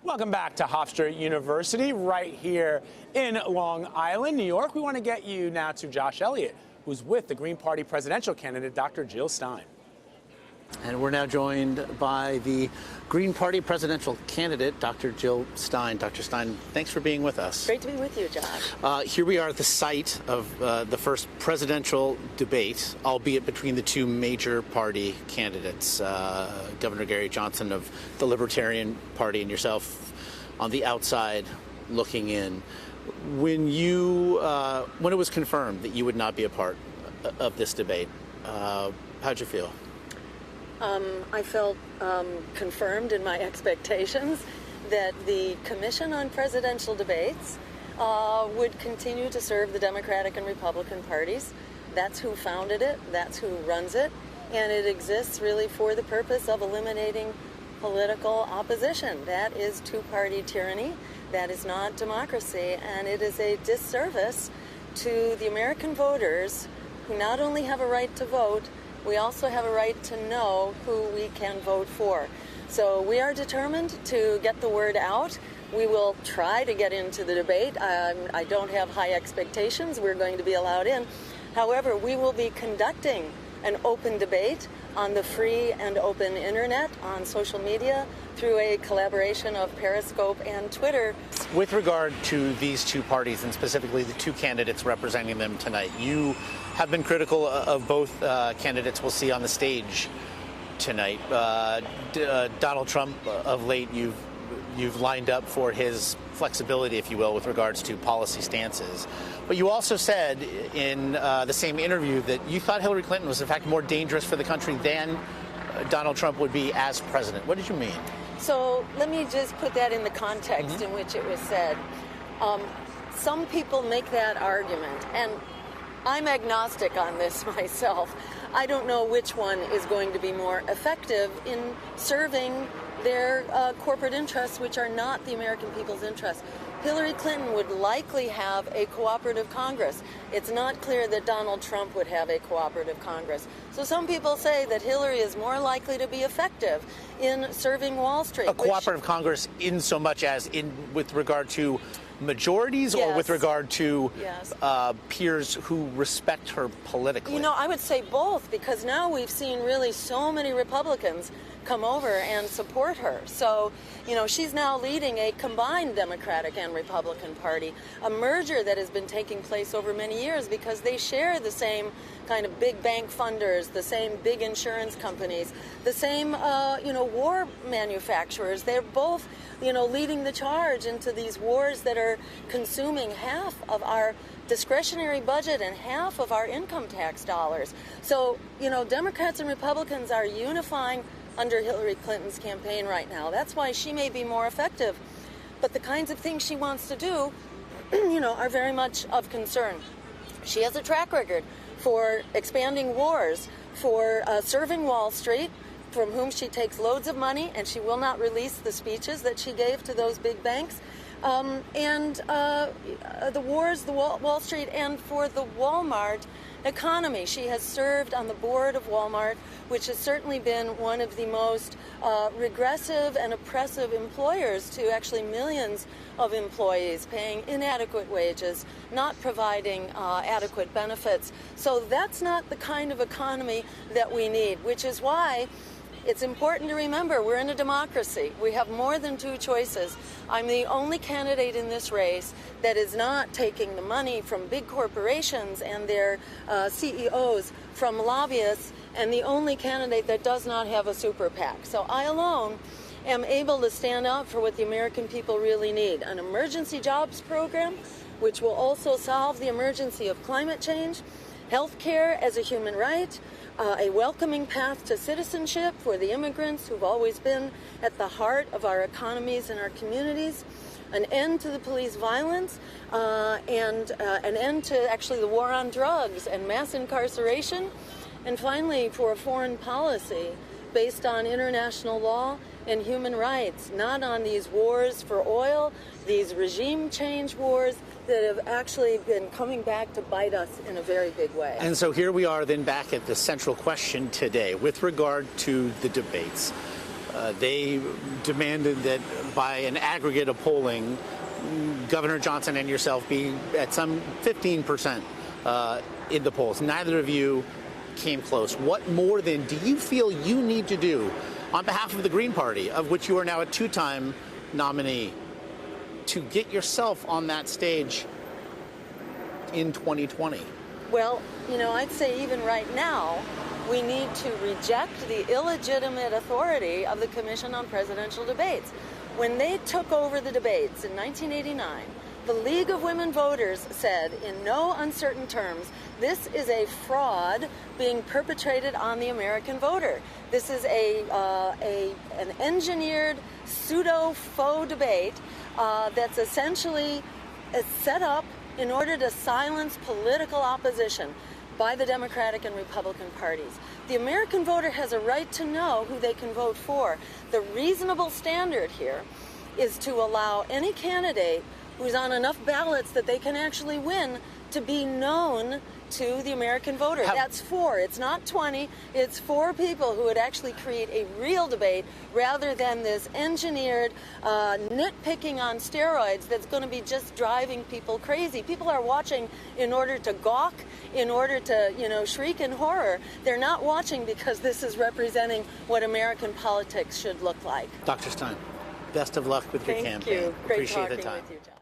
Welcome back to Hofstra University, right here in Long Island, New York. We want to get you now to Josh Elliott, who's with the Green Party presidential candidate, Dr. Jill Stein. And we're now joined by the Green Party presidential candidate, Dr. Jill Stein. Dr. Stein, thanks for being with us. Great to be with you, Josh. Here we are at the site of the first presidential debate, albeit between the two major party candidates, Governor Gary Johnson of the Libertarian Party and yourself on the outside looking in. When it was confirmed that you would not be a part of this debate, how'd you feel? I felt confirmed in my expectations that the Commission on Presidential Debates would continue to serve the Democratic and Republican parties. That's who founded it, that's who runs it, and it exists really for the purpose of eliminating political opposition. That is two-party tyranny, that is not democracy, and it is a disservice to the American voters who not only have a right to vote, we also have a right to know who we can vote for. So we are determined to get the word out. We will try to get into the debate. I don't have high expectations. We're going to be allowed in. However, we will be conducting an open debate on the free and open internet, on social media, through a collaboration of Periscope and Twitter. With regard to these two parties, and specifically the two candidates representing them tonight, you have been critical of both candidates we'll see on the stage tonight. Donald Trump, of late, you've lined up for his flexibility, if you will, with regards to policy stances. But you also said in the same interview that you thought Hillary Clinton was, in fact, more dangerous for the country than Donald Trump would be as president. What did you mean? So let me just put that in the context in which it was said. Some people make that argument, and I'm agnostic on this myself. I don't know which one is going to be more effective in serving their corporate interests, which are not the American people's interests. Hillary Clinton would likely have a cooperative Congress. It's not clear that Donald Trump would have a cooperative Congress. So some people say that Hillary is more likely to be effective in serving Wall Street. A cooperative Congress in so much as with regard to majorities, yes, or with regard to yes, peers who respect her politically? You know, I would say both, because now we've seen really so many Republicans come over and support her. So, you know, she's now leading a combined Democratic and Republican Party, a merger that has been taking place over many years because they share the same kind of big bank funders, the same big insurance companies, the same, war manufacturers. They're both, leading the charge into these wars that are consuming half of our discretionary budget and half of our income tax dollars. So, Democrats and Republicans are unifying under Hillary Clinton's campaign right now. That's why she may be more effective. But the kinds of things she wants to do, are very much of concern. She has a track record for expanding wars, for serving Wall Street, from whom she takes loads of money, and she will not release the speeches that she gave to those big banks. The wars, the Wall Street, and for the Walmart economy. She has served on the board of Walmart, which has certainly been one of the most regressive and oppressive employers to actually millions of employees, paying inadequate wages, not providing adequate benefits. So that's not the kind of economy that we need, which is why it's important to remember we're in a democracy. We have more than two choices. I'm the only candidate in this race that is not taking the money from big corporations and their CEOs from lobbyists, and the only candidate that does not have a super PAC. So I alone am able to stand up for what the American people really need: an emergency jobs program, which will also solve the emergency of climate change, health care as a human right, a welcoming path to citizenship for the immigrants who've always been at the heart of our economies and our communities, an end to the police violence, and an end to actually the war on drugs and mass incarceration, and finally for a foreign policy based on international law and human rights, not on these wars for oil, these regime change wars that have actually been coming back to bite us in a very big way. And so here we are then back at the central question today with regard to the debates. They demanded that by an aggregate of polling, Governor Johnson and yourself be at some 15% in the polls. Neither of you came close. What more then do you feel you need to do on behalf of the Green Party, of which you are now a two-time nominee, to get yourself on that stage in 2020? Well, I'd say even right now, we need to reject the illegitimate authority of the Commission on Presidential Debates. When they took over the debates in 1989, the League of Women Voters said in no uncertain terms, this is a fraud being perpetrated on the American voter. This is an engineered pseudo-faux debate that's essentially set up in order to silence political opposition by the Democratic and Republican parties. The American voter has a right to know who they can vote for. The reasonable standard here is to allow any candidate who's on enough ballots that they can actually win to be known to the American voter. That's 4. It's not 20. It's 4 people who would actually create a real debate rather than this engineered nitpicking on steroids that's going to be just driving people crazy. People are watching in order to gawk, in order to, shriek in horror. They're not watching because this is representing what American politics should look like. Dr. Stein, best of luck with your campaign. Thank you. Great Appreciate talking the time. with you, John.